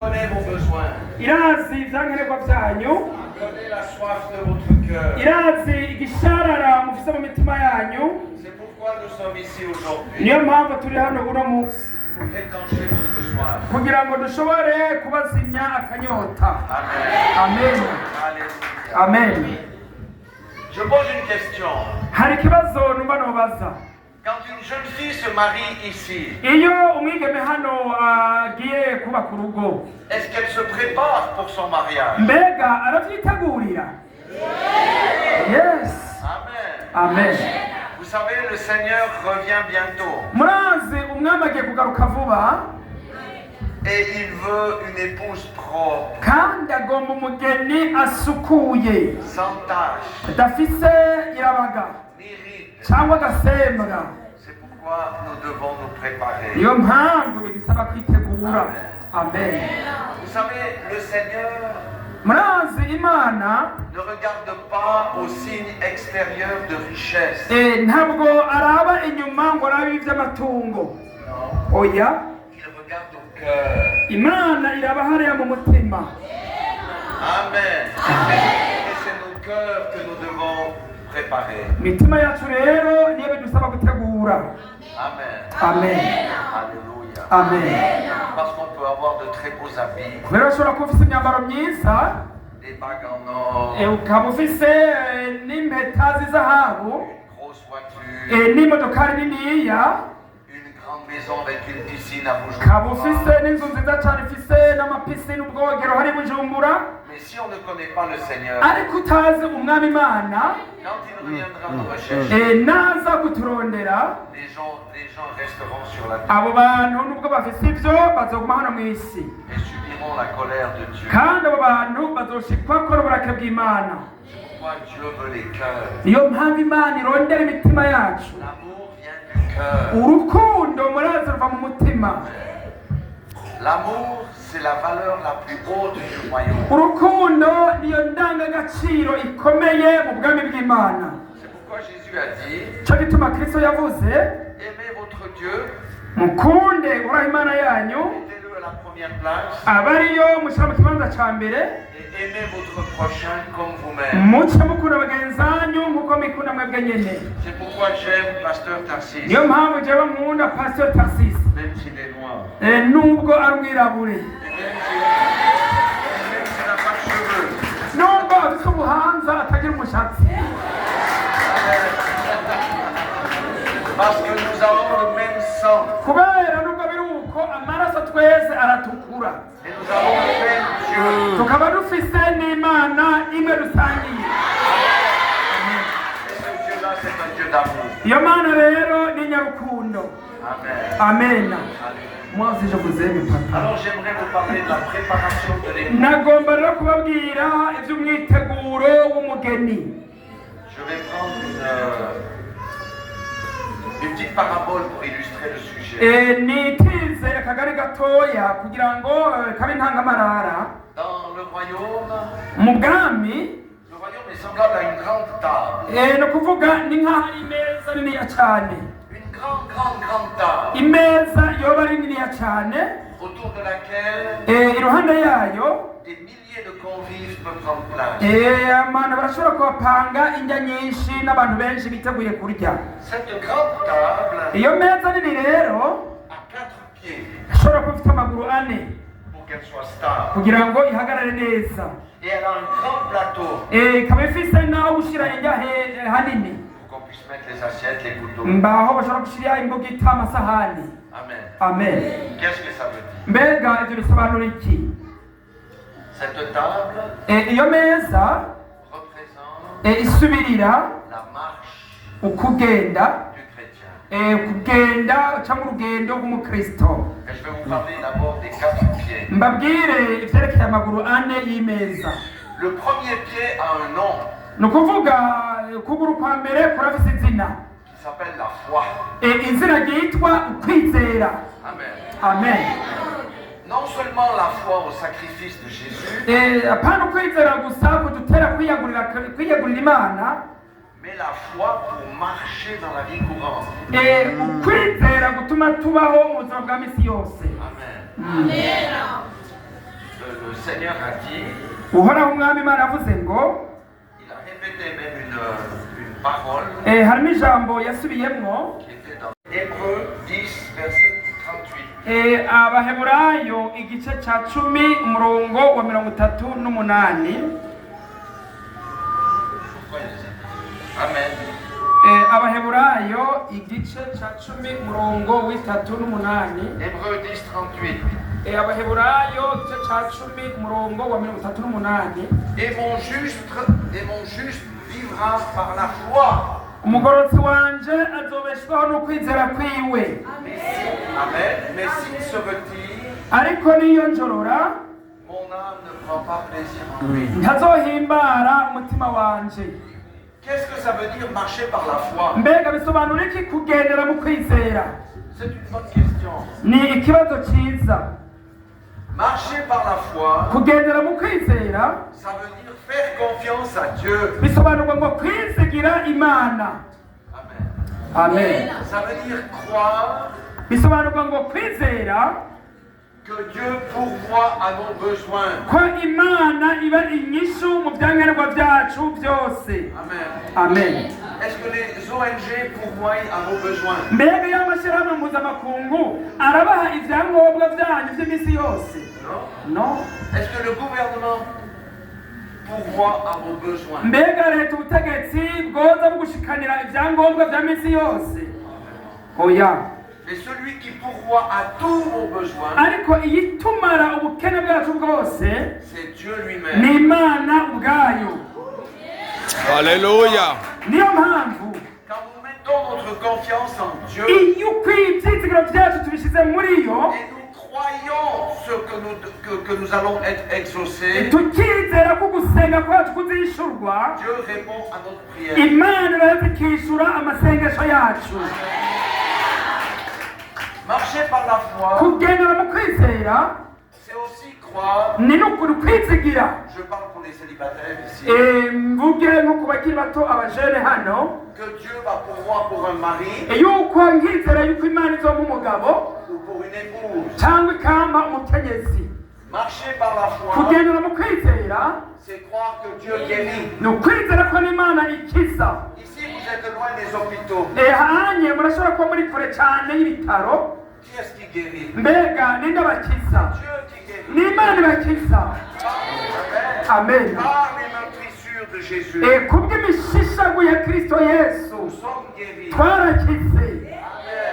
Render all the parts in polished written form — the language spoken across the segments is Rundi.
Connais vos besoins. irazi ibyankenerwa byanyu, Connais la soif de votre cœur. irazi igisharara mufise mu mitima yanyu. C'est pourquoi nous sommes ici aujourd'hui. Niyo mpamvu turi hano uno munsi Pour étancher votre soif. kugira ngo dushobore kubazimya akanyota. Amen. Amen. Alléluia. Amen. Je pose une question. Hari ikibazo numva nobaza. Quand une jeune fille se marie ici, Iyo umwigeme hano agiye kubaka urugo, est-ce qu'elle se prépare pour son mariage? mbega aravyitegurira? Yes. Amen. Amen. Vous savez, le Seigneur revient bientôt. Murazi umwami agiye kugaruka vuba, Et il veut une épouse propre, kandi agomba umugeni asukuye, sans tache, adafise irabaga ni ride. cyangwa agasembwa. C'est pourquoi nous devons nous préparer. Niyo mpamvu bidusaba kwitegura. Amen. Vous savez, le Seigneur Murazi Imana ne regarde pas aux signes extérieurs de richesse. ntabwo araba inyuma ngo arabe iby'amatungo. Non, Oya, il regarde au cœur. Imana iraba hariya mu mutima. Amen. Et c'est nos cœurs que nous devons préparer. Imitima yacu rero niyo bidusaba gutegura. Amen. Amen. Alléluia. Amen. Parce qu'on peut avoir de très beaux habits, Kubera ushobora kuba ufise imyambaro myiza, des bagues en or, ukaba ufise n'impeta z'izahabu, une grosse voiture, n'imodokari niniya, une grande maison avec une piscine à ukaba Bujumbura. ufise n'inzu nziza cyane ifise n'amapisine ubwogero hari Bujumbura. Mais si on ne connaît pas le Seigneur, Ariko utazi umwami Imana, quand il reviendra nous rechercher, naza kuturondera, les gens resteront sur la terre abo bantu nubwo bafise ibyo bazoguma hano mu isi, et subiront la colère de Dieu. kandi abo bantu bazoshikwa ko n'uburake bw'Imana. Pourquoi Dieu veut les cœurs? Niyo mpamvu Imana irondera imitima yacu. L'amour vient du cœur. Urukundo murazi ruva mu mutima. L'amour, c'est la valeur la plus haute du royaume. Urukundo niyo ndangagaciro ikomeye mu bwami bw'Imana. C'est pourquoi Jésus a dit, Cyo gituma Kristo yavuze, aimez votre Dieu, mukunde uraha Imana yanyu, mettez-le à la première place, aba ariyo mushyira mu kibanza cya mbere, et aimez votre prochain comme vous-même. muce mukunda bagenzi banyu nk'uko mwikunda mwebwe nyene. C'est pourquoi j'aime Pasteur Tarsis, Niyo mpamvu jewe nkunda Pastor Tarsis, même s'il est noir, nubwo ari umwirabure, et même s'il n'a pas de cheveux. nubwo afite ubuhanza atagira umushatsi, Parce que nous avons le même sang kubera nubwo biri uko amaraso twese aratukura, et nous avons le même Dieu. tukaba dufise n'Imana imwe dusangiye. Et ce Dieu-là, c'est un Dieu d'amour. Iyo Mana rero ni nyarukundo. Amen. Amen. Alléluia. Moi aussi je vous aime, papa. Alors j'aimerais vous parler de la préparation de l'époux. Nagomba rero kubabwira iby'umwiteguro w'umugeni. Je vais prendre une petite parabole pour illustrer le sujet. Nitize akagari gatoya kugira ngo kabe intangamarara. Dans le royaume est semblable à une grande table. Ni ukuvuga ni nk'aho ari imeza niniya cyane. Une grande table. Imeza yoba ari niniya cyane, Autour de laquelle iruhande yayo des milliers de convives peuvent prendre place. abantu barashobora kuhapanga indya nyinshi n'abantu benshi biteguye kurya. Cette grande table Iyo meza nini rero a 4 pieds ishobora kuba ifite amaguru ane pour qu'elle soit stable. kugira ngo ihagarare neza. Et elle a un grand plateau Ikaba ifise n'aho gushyira indya hanini, pour qu'on puisse mettre les assiettes, les couteaux. mbaho bashobora gushyira imbugita, amasahani. Amen. Amen. Qu'est-ce que ça veut dire? Mbega ibyo bisobanura iki? Cette table Iyo meza représente isubirira la marche ukugenda, du chrétien. kugenda cyangwa urugendo rw'umukristo. Et je vais vous parler d'abord des 4 pieds. Mbabwire ibyerekeye amaguru ane y'imeza. Le premier pied a un nom Ni ukuvuga ukuguru kwa mbere kurafise izina, qui s'appelle la foi. izina ryitwa ukwizera. Amen. Amen. Non seulement la foi au sacrifice de Jésus, apana ukwizera gusa kudutera kwiyegurira Imana, mais la foi pour marcher dans la vie courante. ukwizera gutuma tubaho mu buzima bwa misi yose. Amen. le Seigneur a dit, uhoraho umwami imana avuze ngo il a répété même une parole harimo ijambo yasubiyemwo qui était dans Hébreux 10, verset 38. abaheburayo igice ca 10 umurongo wa 38. Pourquoi il dit ça? Amen. abaheburayo igice ca 10 umurongo w'38. Hébreux 10, 38. abaheburayo igice ca 10 umurongo wa 38. Et mon juste vivra par la foi. umugororotsi wanje azobeshwaho no kwizera kwiwe. Amen. Mais s'il se retire, ariko niyo njorora mon âme ne prend pas plaisir en lui. ntazohimbara umutima wanje. Qu'est-ce que ça veut dire marcher par la foi? mbega bisobanura iki kugendera mu kwizera? C'est une bonne question. ni ikibazo cyiza. Marcher par la foi, kugendera mu kwizera ça veut dire faire confiance à Dieu. bisobanurwa ngo kwizigira imana. Amen. amen. Ça veut dire croire bisobanurwa ngo kwizera que Dieu pourvoit à nos besoins. ko imana iba inyishu mu byankenerwa byacu byose. Amen. amen. Est-ce que les ONG pourvoient à nos besoins? mbega y'amashyirahamwe mpuzamakungu arabaha ibyangombwa byanyu by'iminsi yose? Non. no. Est-ce que le gouvernement pourvoit à vos besoins? mbega leta ubutegetsi bwoza bugushikanira ibyangombwa bya minsi yose? oya. Mais celui qui pourvoit à tous vos besoins, ariko iyitumara ubukene bwacu bwose c'est Dieu lui-même. ni imana ubwayo. Alléluia. niyo mpamvu Quand nous mettons notre confiance en Dieu iyo ibyizigiro byacu tubishyize muri yo et nous croyons ce que nous allons être exaucés, tukizera ko gusenga kwacu kuzishurwa, Dieu répond à notre prière. imana irahita ikishyura amasengesho yacu. Marcher par la foi, kugendera mu kwizera c'est aussi croire. ni n'ukuri kwizigira. Je parle pour les célibataires ici. mvuge nko ku bakiri bato abajene hano Que Dieu va pourvoir pour un mari yuko nkizera yuko imana izompa umugabo ou pour une épouse. cyangwa ikampa umukenyezi. Marcher par la foi, kugendera mu kwizera c'est croire que Dieu guérit. ni ukwizera ko n'imana ikiza. Ici, vous êtes loin des hôpitaux. hanye murashobora kuba muri kure cyane y'ibitaro. Qui est-ce qui guérit? mbega ninde bakiza? Dieu qui guérit. ni imana ibakiza. Amen. amen. Par les meurtrissures de Jésus, kubw'imishishagu ya kristo yesu nous sommes guéris. twarakize.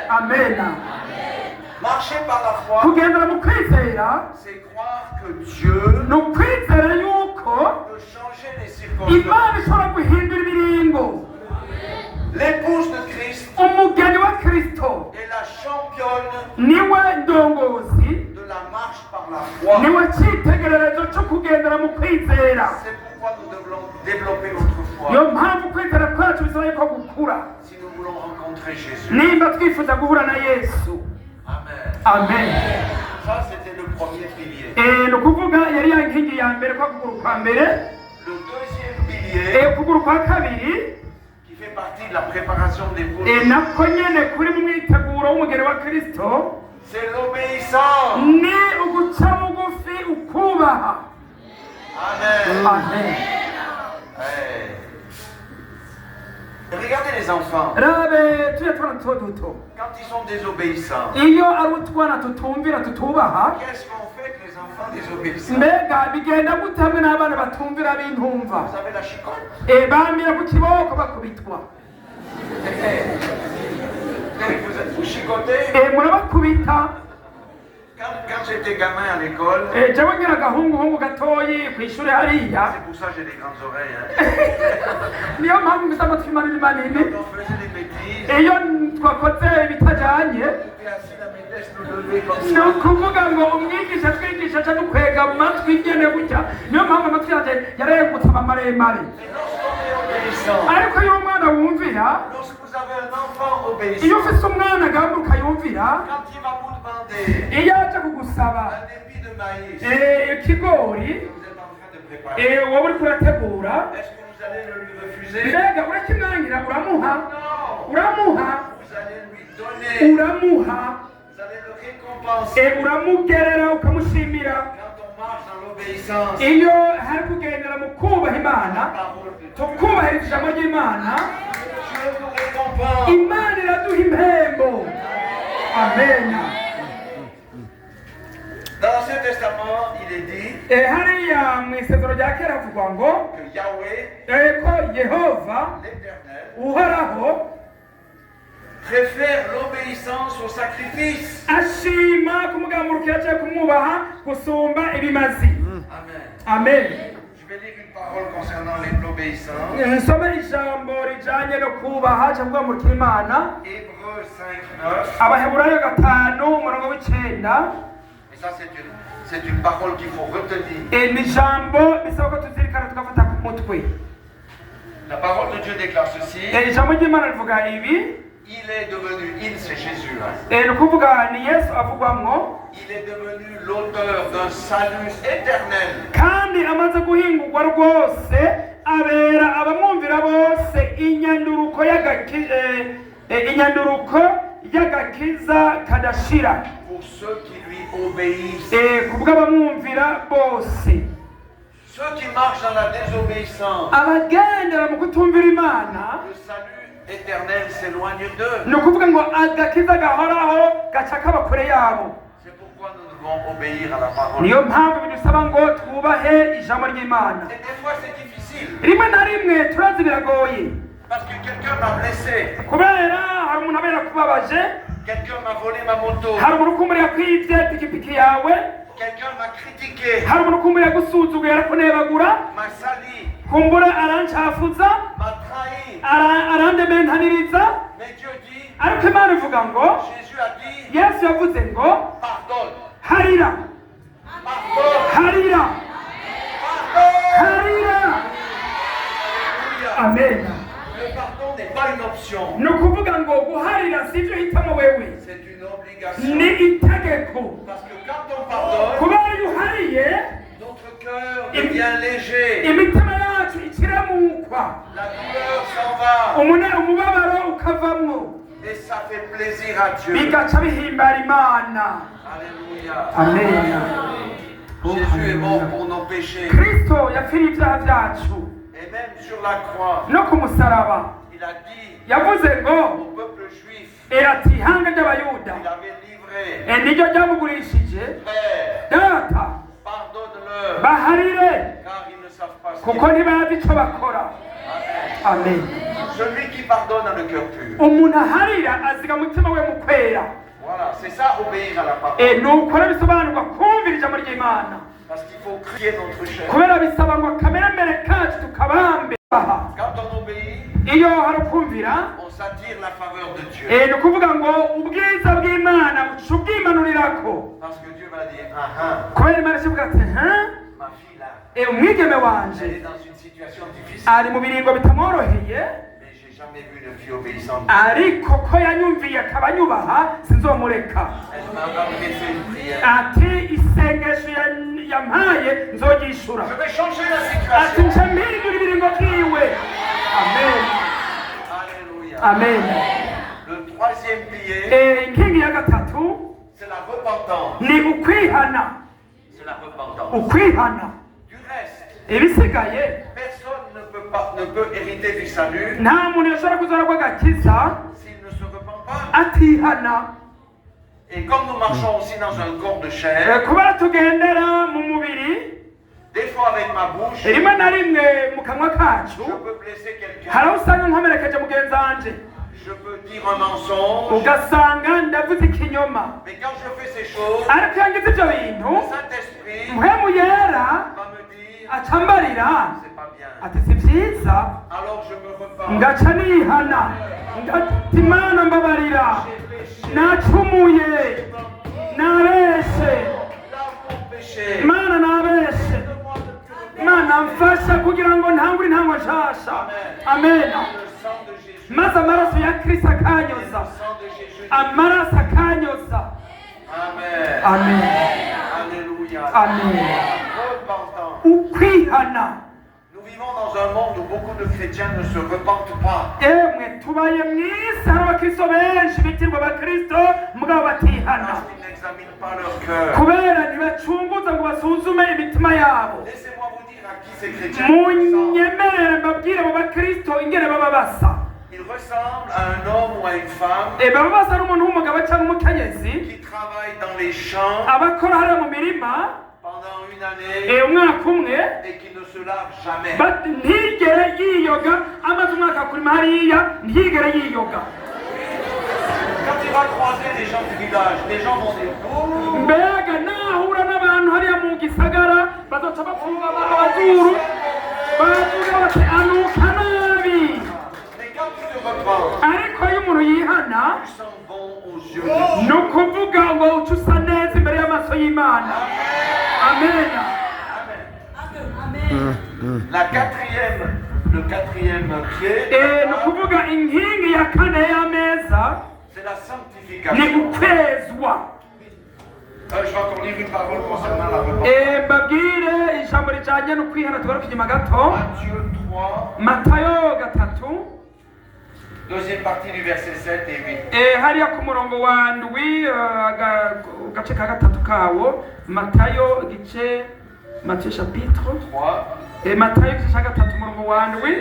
amen. Marcher par la foi, kugendera mu kwizera c'est croire que Dieu ni ukwizera yuko peut changer les circonstances. imana ishobora guhindura ibiringo. L'épouse de Christ umugeni wa kristo est la championne niwe ndongozi, de la marche par la foi. niwe cyitegererezo cyo kugendera mu kwizera. C'est pourquoi nous devons développer notre foi niyo mpamvu kwizera kwacu bisaba yuko gukura si nous voulons rencontrer Jésus. nimba twifuza guhura na yesu. Amen. amen. Ça, c'était le premier pilier. ni ukuvuga yari ya nkingi ya mbere, kwa kuguru kwa mbere. Le deuxième pilier, ukuguru kwa kabiri qui fait partie de la préparation des nako poules, nyene kuri mu mwiteguro w'umugeni wa kristo c'est l'obéissance. ni uguca bugufi, ukubaha. Amen. amen. Hey. Regardez les enfants, rabe tujya tubona duto duto, quand ils sont désobéissants, iyo ari utwana tutumvira tutubaha, qu'est-ce qu'on fait avec les enfants désobéissants? mbega bigenda gute hamwe n'abana batumvira b'intumva? Vous avez la chicotte? bamira ku kiboko bakubitwa. Vous chicotez? murabakubita. Quand j'étais gamin à l'école, jewe ngira agahunguhungu gatoyi ku ishuri hariya, c'est pour ça que j'ai des grandes oreilles, hein. niyo mpamvu mfite amatwi manini manini. Quand on faisait des bêtises, iyo twakoze ibitajyanye, j'étais assis la maîtresse nous levait comme ni ça. ukuvuga ngo umwigisha atwigisha aca dukwega mu matwi nyene gutya. niyo mpamvu amatwi yanjye yarengutse aba maremare. Mais lorsqu'on est obéissant, ariko iyo umwana wumvira, lorsque vous avez un enfant iyo obéissant, ufise umwana agahaguruka yumvira, quand il va vous demander iyo aje kugusaba un épi de maïs, ikigori vous êtes en train de préparer, wowe uriko urategura, est-ce que vous allez le lui refuser? mbega urakimwangira? uramuha Non, uramuha vous allez lui donner, uramuha vous allez le récompenser. uramugerera ukamushimira. Quand on marche dans l'obéissance iyo hari kugendera mu kubaha imana à la parole de Dieu, tukubahiriza ijambo ry'imana Dieu nous récompense. imana iraduha impembo amen. Dans l'Ancien Testament, il est dit hariya mu isezero rya kera havugwa ngo que Yahweh, ko yehova l'Éternel, uhoraho préfère l'obéissance au sacrifice. ashima kumugambukira cyangwa kumwubaha gusumba ibimazi. Amen. Amen. Je vais lire une parole concernant l'obéissance. nsome ijambo rijanye no kubaha cyangwa kumugambukira imana. Hébreux 5:9. Abaheburayo 5:9. Et ça, c'est une parole qu'il faut retenir. ni ijambo bisaba ko tuzirikana tugafata ku mutwe. La parole de Dieu déclare ceci. ijambo ry'imana rivuga ibi. Il est devenu, il c'est Jésus, hein. ni ukuvuga ni yesu avugwamwo. Il est devenu l'auteur d'un salut éternel. kandi amaze guhingurwa rwose abera abamwumvira bose inyanduruko y'agakiza kadashira Pour ceux qui lui obéissent. ku bw'abamwumvira bose. Ceux qui marchent dans la désobéissance, abagendera mu kutumvira imana le salut éternel s'éloigne d'eux. ni ukuvuga ngo agakiza gahoraho gaca kaba kure yabo. C'est pourquoi nous devons obéir à la parole. niyo mpamvu bidusaba ngo twubahe ijambo ry'imana. Et des fois c'est difficile, rimwe na rimwe turazi biragoye parce que quelqu'un m'a blessé, kubera hari umuntu abera kubabaje, quelqu'un m'a volé ma moto, hari umuntu ukumbuye kwibye pikipiki yawe, quelqu'un m'a critiqué, hari umuntu ukumbuye gusuzuguye arakunebagura, m'a sali, kumbura arancafuza, m'a trahi. arandementaniriza. Mais Dieu dit, ariko imana ivuga ngo Jésus a dit, yesu yavuze ngo pardonne, harira pardonne, harira pardonne. harira. Alléluia. amen. Le pardon n'est pas une option, ni ukuvuga ngo guharira si ibyo hitamo wewe, c'est une ni obligation. itegeko. Parce que quand on pardonne, kubera iyo uhariye notre cœur devient léger, imitima yacu ikiramukwa, la douleur s'en va, umubabaro ukavamwo, et ça fait plaisir à Dieu. bigaca bihimbara imana. Alléluia. amen. Jésus est mort pour nos péchés. kristo yapfiriye ibyaha byacu, Et même sur la croix, no ku musaraba il a dit yavuze ngo au peuple juif, ati ihanga ry'abayuda il avait livré, niryo ryamugurishije, Père, data pardonne-leur, baharire car ils ne savent pas ce kuko qu'ils font. ntibazi icyo bakora. amen. Celui qui pardonne a le cœur pur. umuntu aharira aziga umutima we mu kwera. Voilà, c'est ça, obéir à la parole. ni ukora bisobanurwa kumvira ijambo ry'imana, Parce qu'il faut crier notre chair. kubera bisaba ngo akameremere kacu tukabambe. Quand on obéit, iyo hari ukumvira, on s'attire la faveur de Dieu. ni ukuvuga ngo ubwiza bw'imana uca ubwimanurirako. Parce que Dieu va dire, ah ah, kubera imana ishivuga ati ma fille là, umwigeme elle wanje est dans une situation difficile. ari mu biringo bitamworoheye, Mais j'ai jamais vu une fille obéissante. ariko ko yanyumviye akaba anyubaha sinzomureka. Elle m'a adressé une prière. ati isengesho yampaye nzogishura, Je vais changer la ati situation. nca mpindura ibiringo byiwe. amen. Alléluia. amen. Le troisième pilier, inkingi ya gatatu c'est la repentance. ni ukwihana. C'est la repentance. ukwihana. Du reste, ibisigaye personne ne peut hériter du salut nta muntu yashobora kuzaragwa agakiza s'il ne se repent pas. atihana. Et comme nous marchons aussi dans un corps de chair, kubera tugendera mu mubiri, des fois avec ma bouche, rimwe na rimwe mu kanwa kacu je peux blesser quelqu'un. hari aho usanga nkomerekeje mugenzi wanje, Je peux dire un mensonge. ugasanga ndavuze ikinyoma. Mais quand je fais ces choses, ariko iyo ngize ibyo bintu, le Saint-Esprit muhemu yera va me dire, acambarira c'est pas bien. ati si byiza. Alors je me repens. ngaca nihana, ngati imana mbabarira, nacumuye, nabeshe, Lave mon péché. imana nabeshe, Donne-moi de pure imana mfasha kugira ngo ntangure intango nshasha. amen. le sang de Jésus. maze amaraso ya kristo Le akanyoza, sang de Jésus. amaraso akanyoza. Amen. amen. Alléluia. amen. Repentance. ukwihana. Nous vivons dans un monde où beaucoup de chrétiens ne se repentent pas. emwe tubaye mu isi hari abakristo benshi bitirwa abakristo mugabo batihana Parce qu'ils n'examinent pas leur cœur. kubera ntibacunguza ngo basuzume imitima yabo. Laissez-moi vous dire à qui ces chrétiens munyemerere mbabwire abo bakristo ingene baba basa. Ils ressemblent à un homme ou à une femme baba basa n'umuntu w'umugabo cyangwa umukenyezi qui travaille dans les champs abakora hariya mu mirima pendant une année umwaka umwe et qui ne se lave jamais. ntigere yiyoga, amaze umwaka kurima hariya ntigere yiyoga. Quand il va croiser les gens du village, les gens vont dire oh, mbega nahura n'abantu hariya mu gisagara bazoca bafunga amazuru bavuga bati anuka nabi. mais quand tu te repens, ariko iyo umuntu yihana tu sens bon aux yeux de Dieu. ni ukuvuga ngo uca usa neza imbere y'amaso y'Imana. Amen. Le quatrième pied, ni ukuvuga inkingi ya kane y'ameza c'est la ni sanctification. ukwezwa. Je vais encore lire une parole concernant la repentance. mbabwire ijambo rijanye no kwihana tugaruka inyuma gato. Matthieu 3, Matayo 3 deuxième partie du verset 7 et 8. hariya ku murongo wa ndwi gace ka gatatu kawo. Matayo igice Matthieu chapitre 3, Matayo igice cya gatatu umurongo wa ndwi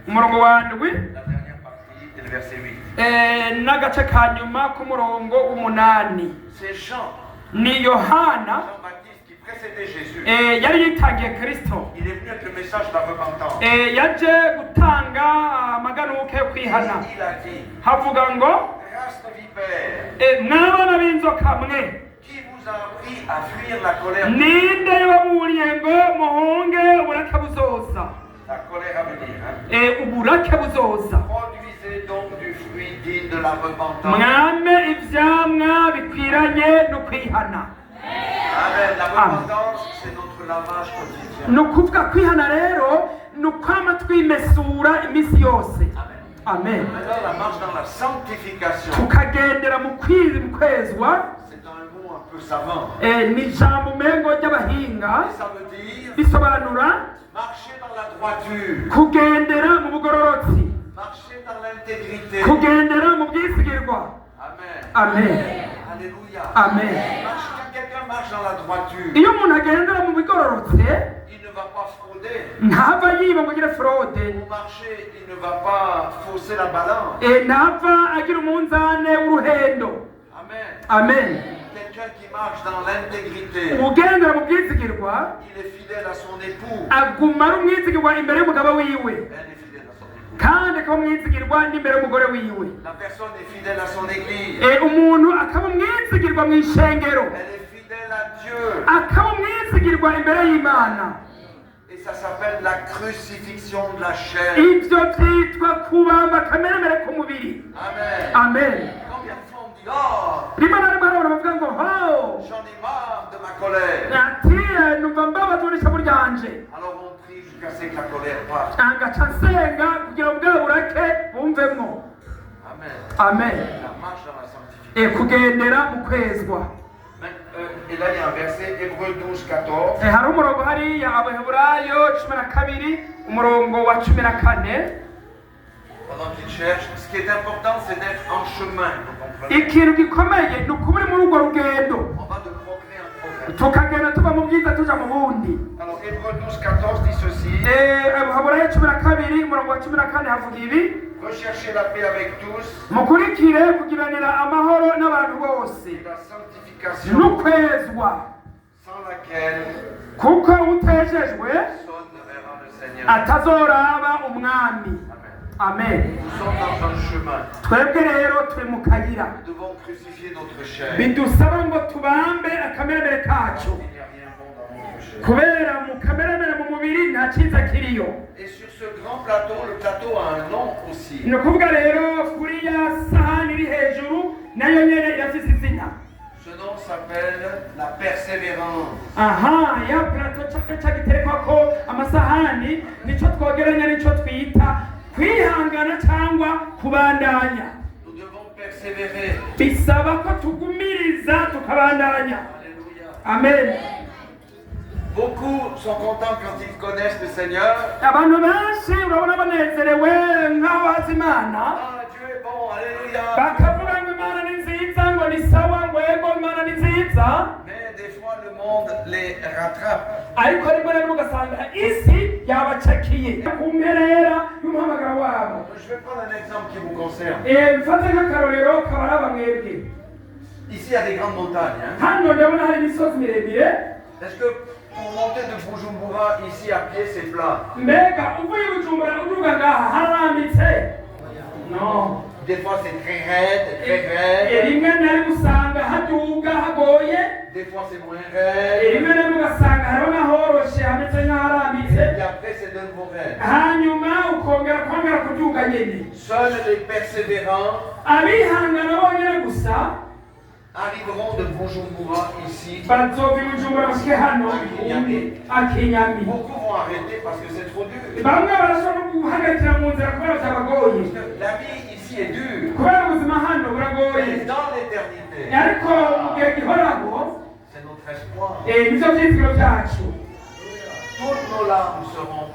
umurongo wa ndwi la dernière partie et le verset 8. n'agace ka nyuma k'umurongo w'umunani. C'est Jean, ni Yohana Jean-Baptiste qui précédait Jésus. yari yitangiye Kristo. Il est venu avec le message de la repentance. yaje gutanga amaganuke yo kwihana. Il a dit, havuga ngo race de vipères, mwabana b'inzoka mwe, qui vous a appris à fuir la colère? ninde yababuriye ngo muhunge uburake buzoza? La colère à venir. uburake buzoza. Produisez donc du fruit digne de la repentance. mwame ivyamwa bikwiranye no kwihana. Amen. La repentance, c'est notre lavage quotidien. ni ukuvuga kwihana rero ni ukwama twimesura iminsi yose. Amen. Maintenant, la marche dans la sanctification, tukagendera mu kwezwa. c'est un mot un peu savant. ni ijambo umengo ry'abahinga Et ça veut dire bisobanura marcher dans la droiture, kugendera mu bugororotsi, marcher dans l'intégrité. kugendera mu bwisigirwa. Amen. Amen. Alléluia. Amen. Quand quelqu'un marche dans la droiture, iyo umuntu agendera mu bigororotse il ne va pas frauder. ntava yiba ngo agire fraude, Pour marcher, il ne va pas fausser la balance. ntava agira umunzane w'uruhendo. Amen. Amen. Quelqu'un qui marche dans l'intégrité, ugendera mu bwisigirwa il est fidèle à son époux. aguma ari umwizigirwa imbere y'umugabo wiwe, Elle est fidèle à son époux. kandi akaba umwizigirwa n'imbere y'umugore wiwe. La personne est fidèle à son église. umuntu akaba umwizigirwa mu ishengero, Elle est fidèle à Dieu. akaba umwizigirwa imbere y'Imana. Et ça s'appelle la crucifixion de la chair. ibyo byitwa kubamba akameremere k'umubiri. Amen. Amen. Combien de fois on dit, oh, rimwe na rimwe hari abantu bavuga ngo ho j'en ai marre de ma colère. ati numva mbabazwa n'ishavu ryanje, Alors on prie jusqu'à ce que la colère parte. ngaca nsenga kugira ngo bwa burake bumvemo. Amen. Amen. La marche dans la sanctification. kugendera mu kwezwa. Et là il y a un verset, Hébreux 12, 14. hari umurongo hariya Abaheburayo 12 umurongo wa 14. Pendant qu'il cherche, ce qui est important c'est d'être en chemin. Vous comprenez? ikintu gikomeye ni ukuba uri muri urwo rugendo, On va de progrès en progrès. tukagenda tuva mu byiza tuja mu bundi. Alors Hébreux 12, 14 dit ceci. Abaheburayo 12 umurongo wa 14 havuga ibi: Recherchez la paix avec tous mukurikire kugiranira amahoro n'abantu bose et la sanctification n'ukwezwa, sans laquelle kuko utejejwe personne ne verra le Seigneur. atazoraba umwami. Amen. Amen. Nous sommes dans un chemin. twebwe rero turi mu kayira, Nous devons crucifier notre chair. bidusaba ngo tubambe akameremere kacu, Il n'y a rien bon dans notre chair. kubera mu kameremere mu mubiri nta cyiza kiriyo. Et sur ce grand plateau, le plateau a un nom aussi. ni ukuvuga rero kuri ya sahani iri hejuru nayo nyene irafise izina. Ce nom s'appelle la persévérance. aha ya plato cyagiterekwako amasahani nico twogeranya nico twita kwihangana cyangwa kubandanya. Nous devons persévérer. bisaba ko tugumiriza tukabandanya. Alléluia. Amen. Beaucoup sont contents quand ils connaissent le Seigneur. abantu benshi urabona banezerewe nk'aho bazi imana Ah, Dieu est bon, alléluia. bakavuga ngo imana ni nziza ngo ni sawa ngo yego imana ni nziza Mais des fois, le monde les rattrape. ariko rimwe na rimwe ugasanga isi yabacakiye ku mperera y'umuhamagaro wabo. Je vais prendre un exemple qui vous concerne. mfate nk'akarorero kabaraba mwebwe. Ici, il y a des grandes montagnes. Hein. hano ndabona hari imisozi miremire. Est-ce que pour monter de Bujumbura ici à pied, c'est plat? mbega uvuye i bujumbura uduga ngaha hararambitse? no. Des fois, c'est très raide, très raide. rimwe na rimwe usanga haduga hagoye. Des fois, c'est moins raide. rimwe na rimwe ugasanga hariho n'ahoroshe hameze nk'aharambitse. Et après, c'est de nouveau raide. hanyuma ukongera kuduga nyine. Seuls les persévérants abihangana bonyine gusa arriveront de Bujumbura ici. bazova i bujumbura bashike hano akinyami. Beaucoup vont arrêter parce que c'est trop dur. bamwe barashobora no guhagarikira mu nzira kubera byabagoye. La vie ici est dure. kubera ubuzima hano Mais buragoye. dans l'éternité, ariko mu gihe gihoraho c'est notre espoir. nibyo byizigiro byacu. Toutes nos larmes seront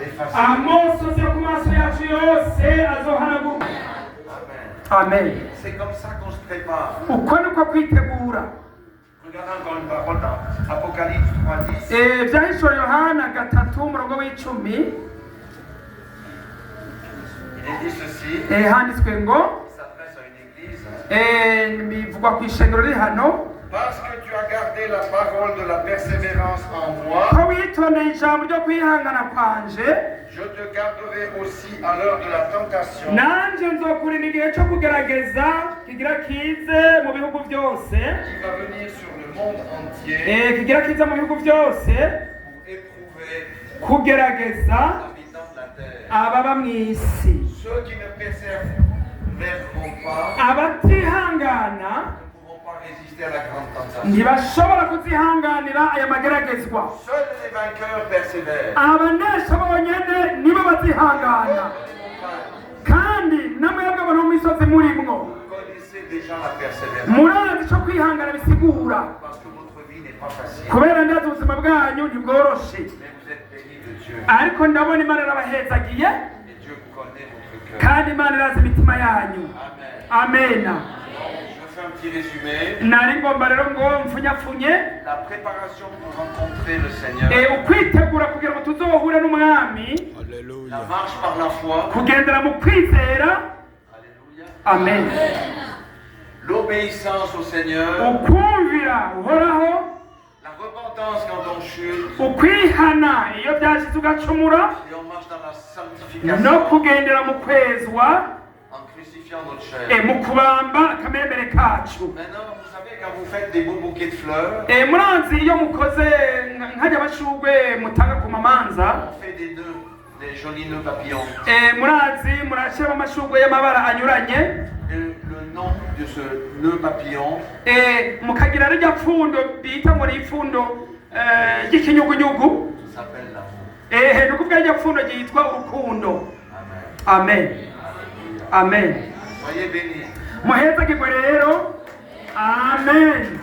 effacées. amosozi yo ku maso yacu yose azohanagurwa. Amen. amen. C'est comme ça qu'on se prépare. uko niko kwitegura. Regardons encore une parole dans Apocalypse 3:10. byahishura yohana 3:10 Il est dit ceci. handitswe ngo Il s'adresse à une église. bivugwa ku ishengero riri hano Parce que tu as gardé la parole de la persévérance en moi, ko witondeye ijambo ryo kwihangana kwanje je te garderai aussi à l'heure de la tentation. nanjye nzokurinda igihe cyo kugerageza kigira kize mu bihugu byose Qui va venir sur le monde entier kigira kize mu bihugu byose pour éprouver kugerageza les habitants de la terre. ababa mu isi. Ceux qui ne persévéreront pas abatihangana ne pourront pas résister à la grande tentation. ntibashobora kuzihanganira aya mageragezwa. Seuls les vainqueurs persévèrent. abanesha bonyine nibo bazihangana. kandi namwebwe abantu mu misozi murimwo Vous connaissez déjà la persévérance murazi icyo kwihangana bisigura. parce que votre vie n'est pas facile. kubera ndazi ubuzima bwanyu ntibworoshe. Mais vous êtes bénis de Dieu. ariko ndabona imana irabahezagiye Et Dieu connaît votre cœur. kandi imana irazi imitima yanyu. Amen. amena. Je fais un petit résumé. nari ngomba rero ngo mfunyapfunye La préparation pour rencontrer le Seigneur. ukwitegura kugira ngo tuzohure n'umwami. La marche par la foi. kugendera mu kwizera. Alléluia. amen. L'obéissance au Seigneur. ukumvira uhoraho. La repentance quand on chute. ukwihana iyo byashize ugacumura. Et on marche dans la no sanctification kugendera mu kwezwa en crucifiant notre chair. mu kubamba akamembere kacu. Maintenant, vous savez, quand vous faites des beaux bouquets de fleurs, murazi iyo mukoze nkajya amashugwe mutanga ku mamanza. on fait des nœuds, des jolis nœuds papillons. murazi murashyiramo amashugwe y'amabara anyuranye. Et le nom de ce nœud papillon, mukagira rijya pfundo bita ngo ni ipfundo ry'ikinyugunyugu. s'appelle l'amour. ni ukuvuga rijya pfundo ryitwa urukundo. Amen. amen. amen. Soyez bénis. muhezagirwe rero. amen.